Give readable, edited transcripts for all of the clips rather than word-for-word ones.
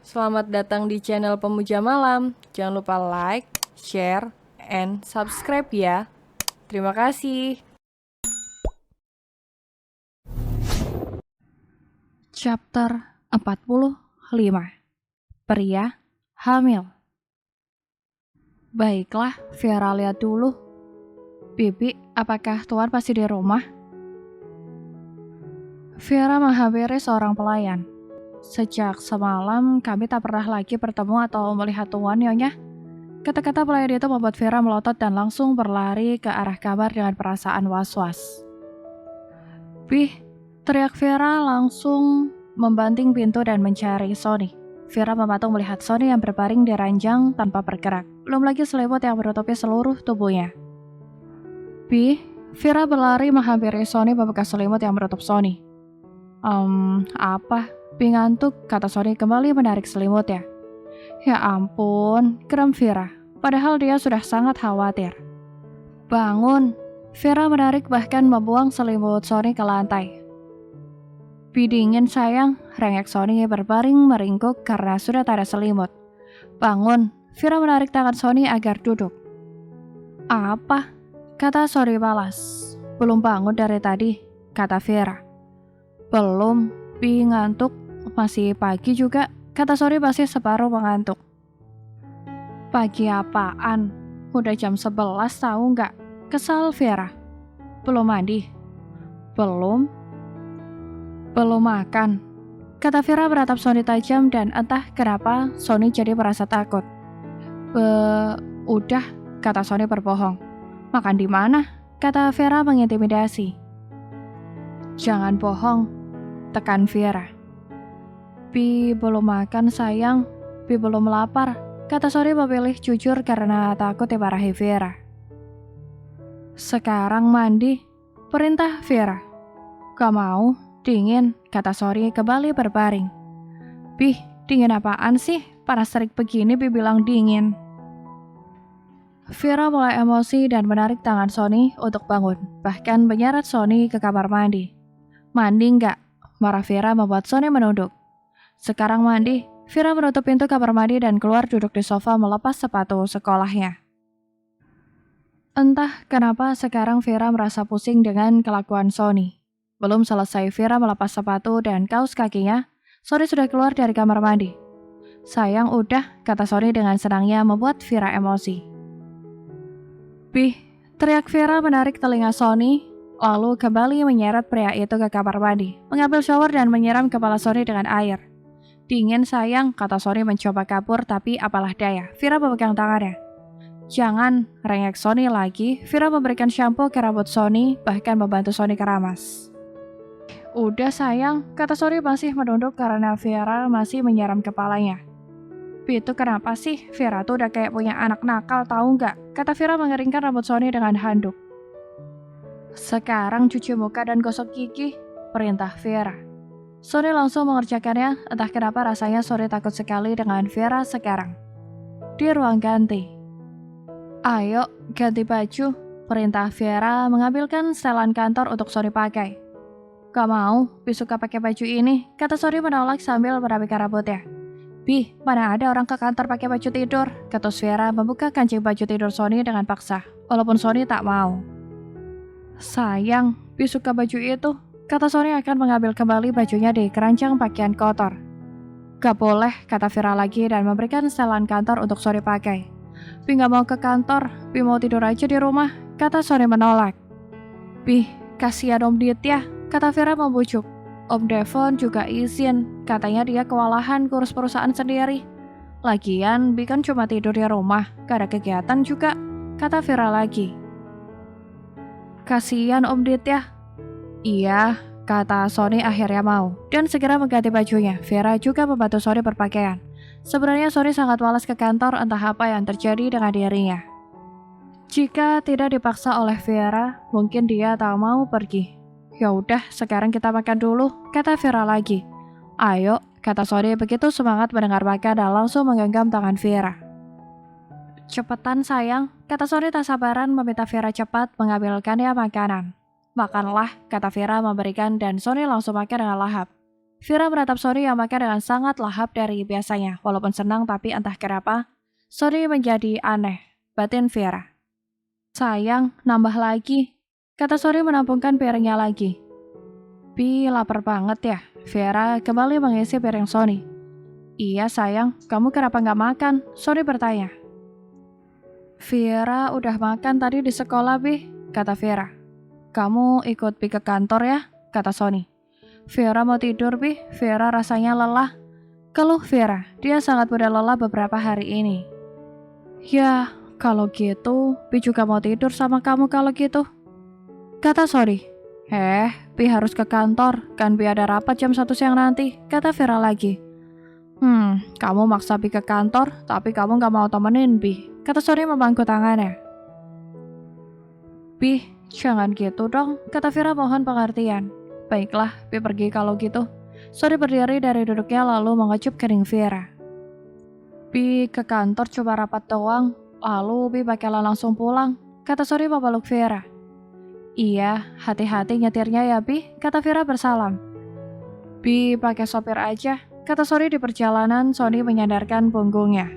Selamat datang di channel Pemuja Malam. Jangan lupa like, share, and subscribe ya. Terima kasih. Chapter 45. Pria hamil. Baiklah, Vera lihat dulu. Bibi, apakah Tuan masih di rumah? Vera menghampiri seorang pelayan. Sejak semalam kami tak pernah lagi bertemu atau melihat Tuan, Nyonya. Kata-kata pelayan itu membuat Vera melotot dan langsung berlari ke arah kamar dengan perasaan was-was. Bih, teriak Vera langsung membanting pintu dan mencari Sony. Vera mematung melihat Sony yang berbaring di ranjang tanpa bergerak. Belum lagi selimut yang menutupi seluruh tubuhnya. Bih, Vera berlari menghampiri Sony membuka selimut yang menutup Sony. Apa? Bih ngantuk, kata Sony kembali menarik selimutnya. Ya ampun, geram Vera. Padahal dia sudah sangat khawatir. Bangun. Vera menarik bahkan membuang selimut Sony ke lantai. Bih dingin sayang, rengek Sony berbaring meringkuk karena sudah tak ada selimut. Bangun. Vera menarik tangan Sony agar duduk. Apa? Kata Sony balas. Belum bangun dari tadi, kata Vera. Belum, Bih ngantuk. Masih pagi juga, kata Sony masih separuh mengantuk. Pagi apaan? Udah jam 11 tahu nggak? Kesal Vera. Belum mandi? Belum. Belum makan. Kata Vera beratap Sony tajam dan entah kenapa Sony jadi merasa takut. Udah, kata Sony berbohong. Makan di mana? Kata Vera mengintimidasi. Jangan bohong, tekan Vera. Bi belum makan sayang, Bi belum lapar, kata Sony memilih jujur karena takut dimarahi Vera. Sekarang mandi, perintah Vera. Gak mau, dingin, kata Sony kembali berbaring. Bih, dingin apaan sih? Panas terik begini Bi bilang dingin. Vera mulai emosi dan menarik tangan Sony untuk bangun, bahkan menyeret Sony ke kamar mandi. Mandi nggak? Marah Vera membuat Sony menunduk. Sekarang mandi, Vera menutup pintu kamar mandi dan keluar duduk di sofa melepas sepatu sekolahnya. Entah kenapa sekarang Vera merasa pusing dengan kelakuan Sony. Belum selesai Vera melepas sepatu dan kaos kakinya, Sony sudah keluar dari kamar mandi. Sayang udah, kata Sony dengan senangnya membuat Vera emosi. Bih, teriak Vera menarik telinga Sony, lalu kembali menyeret pria itu ke kamar mandi, mengambil shower dan menyiram kepala Sony dengan air. Dingin sayang, kata Sony mencoba kabur tapi apalah daya, Vera memegang tangannya. Jangan, rengek Sony lagi, Vera memberikan shampoo ke rambut Sony, bahkan membantu Sony keramas. Udah sayang, kata Sony masih menunduk karena Vera masih menyiram kepalanya. Itu kenapa sih? Vera tuh udah kayak punya anak nakal tahu nggak? Kata Vera mengeringkan rambut Sony dengan handuk. Sekarang cuci muka dan gosok gigi, perintah Vera. Sony langsung mengerjakannya, entah kenapa rasanya Sony takut sekali dengan Vera sekarang. Di ruang ganti. Ayo, ganti baju, perintah Vera mengambilkan setelan kantor untuk Sony pakai. Gak mau, Bi suka pakai baju ini, kata Sony menolak sambil merapikan rambutnya. Bi, mana ada orang ke kantor pakai baju tidur, ketus Vera membuka kancing baju tidur Sony dengan paksa, walaupun Sony tak mau. Sayang, Bi suka baju itu, kata Sony akan mengambil kembali bajunya di keranjang pakaian kotor. Gak boleh, kata Vera lagi dan memberikan setelan kantor untuk Sony pakai. Bi gak mau ke kantor, Bi mau tidur aja di rumah, kata Sony menolak. Bi, kasihan Om Ditya, kata Vera membujuk. Om Devon juga izin, katanya dia kewalahan ngurus perusahaan sendiri. Lagian, Bi kan cuma tidur di rumah, gak ada kegiatan juga, kata Vera lagi. Kasihan Om Ditya. Iya, kata Sony akhirnya mau, dan segera mengganti bajunya. Vera juga membantu Sony berpakaian. Sebenarnya Sony sangat malas ke kantor, entah apa yang terjadi dengan dirinya. Jika tidak dipaksa oleh Vera, mungkin dia tak mau pergi. Ya udah, sekarang kita makan dulu, kata Vera lagi. Ayo, kata Sony begitu semangat mendengar makan dan langsung menggenggam tangan Vera. Cepetan sayang, kata Sony tak sabaran meminta Vera cepat mengambilkannya makanan. Makanlah, kata Vera memberikan dan Sony langsung makan dengan lahap. Vira menatap Sony yang makan dengan sangat lahap dari biasanya. Walaupun senang tapi entah kenapa, Sony menjadi aneh. Batin Vira. Sayang, nambah lagi. Kata Sony menampungkan piringnya lagi. Bi, lapar banget ya. Vira kembali mengisi piring Sony. Iya sayang, kamu kenapa nggak makan? Sony bertanya. Vira udah makan tadi di sekolah, Bi, kata Vira. Kamu ikut Bi ke kantor ya, kata Sony. Vira mau tidur, Bi. Vira rasanya lelah. Keluh Vira, dia sangat mudah lelah beberapa hari ini. Ya, kalau gitu, Bi juga mau tidur sama kamu kalau gitu, kata Sony. Bi harus ke kantor, kan Bi ada rapat jam 1 siang nanti, kata Vira lagi. Kamu maksa Bi ke kantor, tapi kamu gak mau temenin Bi, kata Sony memangku tangannya. Bi, jangan gitu dong, kata Vira mohon pengertian. Baiklah, Bi pergi kalau gitu. Sony berdiri dari duduknya lalu mengecup kening Vira. Bi ke kantor coba rapat doang, lalu Bi bakalan langsung pulang, kata Sony memeluk Vira. Iya, hati-hati nyetirnya ya Bi, kata Vira bersalam. Bi pakai sopir aja, kata Sony di perjalanan. Sony menyandarkan punggungnya.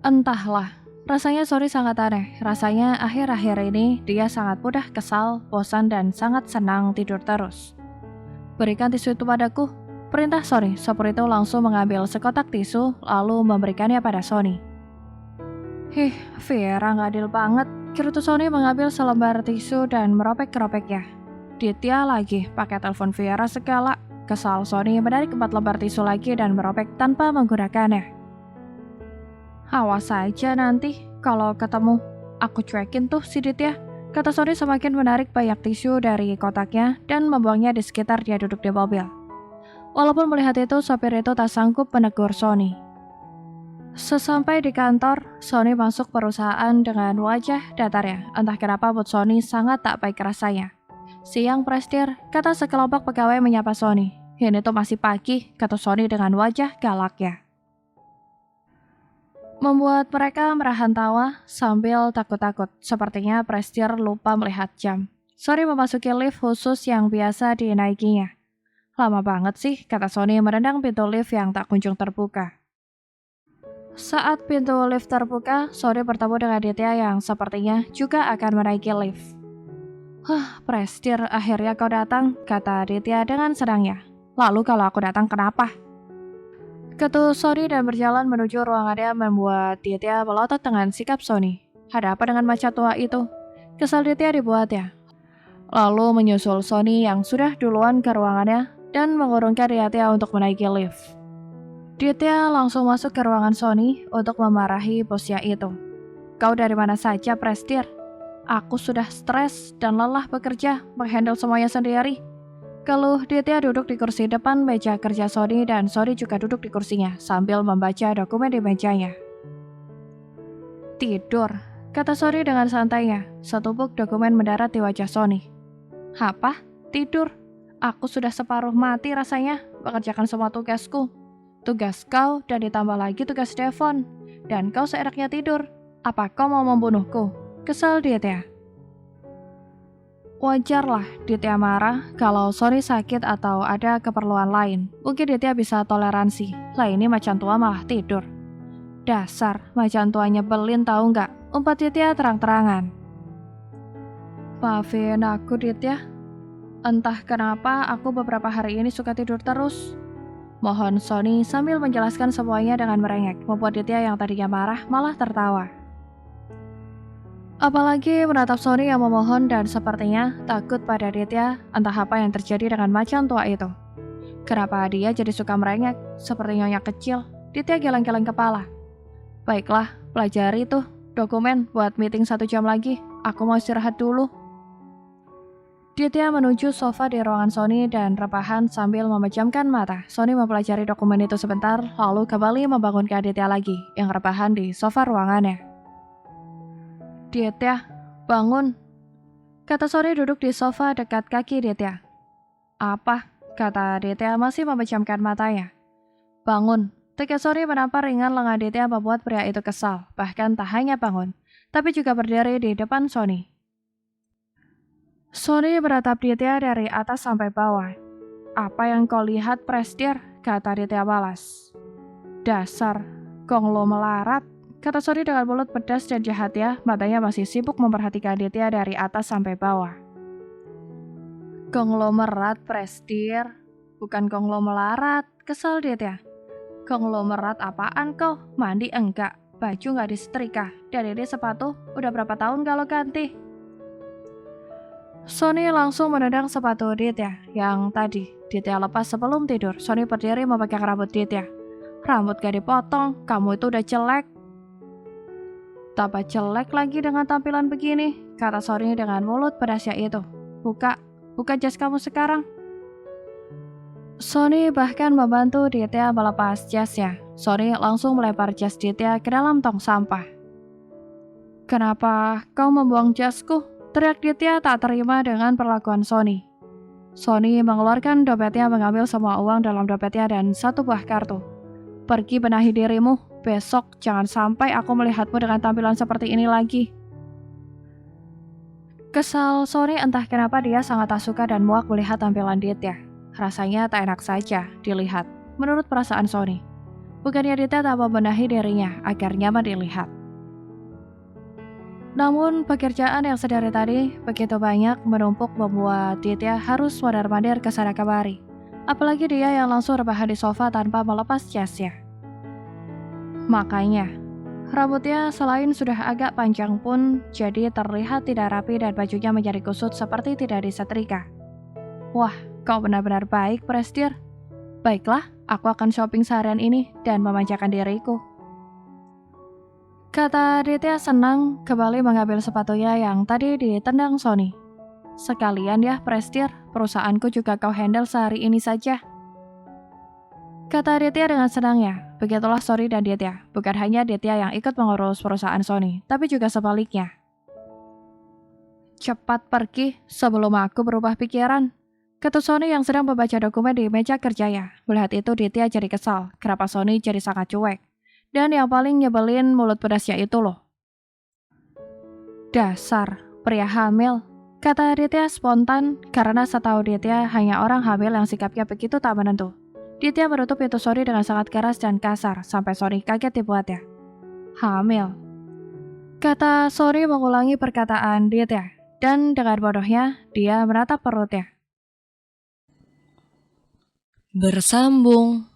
Entahlah, rasanya Sony sangat aneh. Rasanya akhir-akhir ini dia sangat mudah kesal, bosan, dan sangat senang tidur terus. Berikan tisu itu padaku, perintah Sony. Sopir itu langsung mengambil sekotak tisu lalu memberikannya pada Sony. Vira gak adil banget. Kirutu Sony mengambil selembar tisu dan meropek-keropeknya. Ditya lagi pakai telepon Vira segala. Kesal Sony menarik 4 lembar tisu lagi dan meropek tanpa menggunakannya. Awas saja nanti kalau ketemu. Aku cuekin tuh si Ditya, kata Sony semakin menarik banyak tisu dari kotaknya dan membuangnya di sekitar dia duduk di mobil. Walaupun melihat itu, sopir itu tak sanggup menegur Sony. Sesampai di kantor, Sony masuk perusahaan dengan wajah datarnya. Entah kenapa mood Sony sangat tak baik rasanya. Siang Prestir, kata sekelompok pegawai menyapa Sony. Ini tuh masih pagi, kata Sony dengan wajah galaknya. Membuat mereka merahan tawa sambil takut-takut. Sepertinya Prestir lupa melihat jam. Sony memasuki lift khusus yang biasa dinaikinya. Lama banget sih, kata Sony menendang pintu lift yang tak kunjung terbuka. Saat pintu lift terbuka, Sony bertemu dengan Ditya yang sepertinya juga akan menaiki lift. Prestir, akhirnya kau datang, kata Ditya dengan senangnya. Lalu kalau aku datang kenapa? Ketus Sony dan berjalan menuju ruangannya membuat Ditya melotot dengan sikap Sony. Ada apa dengan macan tua itu? Kesal Ditya dibuatnya. Lalu menyusul Sony yang sudah duluan ke ruangannya dan mengurungkan Ditya untuk menaiki lift. Ditya langsung masuk ke ruangan Sony untuk memarahi bosnya itu. Kau dari mana saja, Prestir? Aku sudah stres dan lelah bekerja, menghandle semuanya sendiri. Keluh Ditya duduk di kursi depan meja kerja Sony dan Sony juga duduk di kursinya sambil membaca dokumen di mejanya. Tidur, kata Sony dengan santainya. Setumpuk dokumen mendarat di wajah Sony. Apa? Tidur? Aku sudah separuh mati rasanya mengerjakan semua tugasku. Tugas kau dan ditambah lagi tugas Devon. Dan kau seenaknya tidur. Apa kau mau membunuhku? Kesal Ditya. Wajarlah Ditya marah kalau Sony sakit atau ada keperluan lain. Mungkin Ditya bisa toleransi. Lah ini macan tua malah tidur. Dasar, macan tua nyebelin tahu nggak? Umpat Ditya terang-terangan. Maafin aku Ditya. Entah kenapa aku beberapa hari ini suka tidur terus. Mohon Sony sambil menjelaskan semuanya dengan merengek. Membuat Ditya yang tadinya marah malah tertawa. Apalagi menatap Sony yang memohon dan sepertinya takut pada Ditya, entah apa yang terjadi dengan macan tua itu. Kenapa dia jadi suka merengek, seperti nyonya kecil? Ditya geleng-geleng kepala. Baiklah, pelajari tuh dokumen buat meeting 1 jam lagi. Aku mau istirahat dulu. Ditya menuju sofa di ruangan Sony dan rebahan sambil memejamkan mata. Sony mempelajari dokumen itu sebentar, lalu kembali membangunkan Ditya lagi, yang rebahan di sofa ruangannya. Ditya, bangun, kata Sony duduk di sofa dekat kaki Ditya. Apa? Kata Ditya masih memejamkan matanya. Bangun. Tegas Sony menampar ringan lengan Ditya membuat pria itu kesal. Bahkan tak hanya bangun, tapi juga berdiri di depan Sony. Sony beratap Ditya dari atas sampai bawah. Apa yang kau lihat, Prestir? Kata Ditya balas. Dasar, konglomerat, kata Sony dengan mulut pedas dan jahat ya, matanya masih sibuk memperhatikan Ditya dari atas sampai bawah. Konglomerat, Prestir, bukan konglomerat, kesel Ditya. Konglomerat apaan kau? Mandi enggak, baju nggak disetrika, dan ini sepatu udah berapa tahun kalau ganti? Sony langsung menendang sepatu Ditya yang tadi Ditya lepas sebelum tidur. Sony berdiri memegang rambut Ditya. Rambut gak dipotong, kamu itu udah jelek. Tambah jelek lagi dengan tampilan begini, kata Sony dengan mulut pedasnya itu. Buka jas kamu sekarang. Sony bahkan membantu Ditya melepas jasnya. Sony langsung melempar jas Ditya ke dalam tong sampah. Kenapa kau membuang jasku? Teriak Ditya tak terima dengan perlakuan Sony. Sony mengeluarkan dompetnya, mengambil semua uang dalam dompetnya dan satu buah kartu. Pergi benahi dirimu, besok jangan sampai aku melihatmu dengan tampilan seperti ini lagi. Kesal Sony, entah kenapa dia sangat tak suka dan muak melihat tampilan Ditya. Rasanya tak enak saja dilihat, menurut perasaan Sony. Bukannya Ditya tak membenahi dirinya agar nyaman dilihat. Namun pekerjaan yang sedari tadi begitu banyak menumpuk membuat Ditya harus mondar-mandir ke sana kemari. Apalagi dia yang langsung rebahan di sofa tanpa melepas jasnya. Makanya, rambutnya selain sudah agak panjang pun jadi terlihat tidak rapi dan bajunya menjadi kusut seperti tidak disetrika. Wah, kau benar-benar baik, Prestir. Baiklah, aku akan shopping seharian ini dan memanjakan diriku. Kata Ditya senang kembali mengambil sepatunya yang tadi ditendang Sony. Sekalian ya, Prestir, perusahaanku juga kau handle sehari ini saja. Kata Ditya dengan senangnya. Begitulah Sony dan Ditya. Bukan hanya Ditya yang ikut mengurus perusahaan Sony, tapi juga sebaliknya. Cepat pergi sebelum aku berubah pikiran, kata Sony yang sedang membaca dokumen di meja kerjanya. Melihat itu Ditya jadi kesal. Kenapa Sony jadi sangat cuek? Dan yang paling nyebelin mulut pedasnya itu loh. Dasar pria hamil, kata Ditya spontan karena setahu Ditya hanya orang hamil yang sikapnya begitu tak menentu. Ditya menutup pintu Sony dengan sangat keras dan kasar sampai Sony kaget dibuatnya. Hamil, kata Sony mengulangi perkataan Ditya dan dengan bodohnya dia menatap perutnya. Bersambung.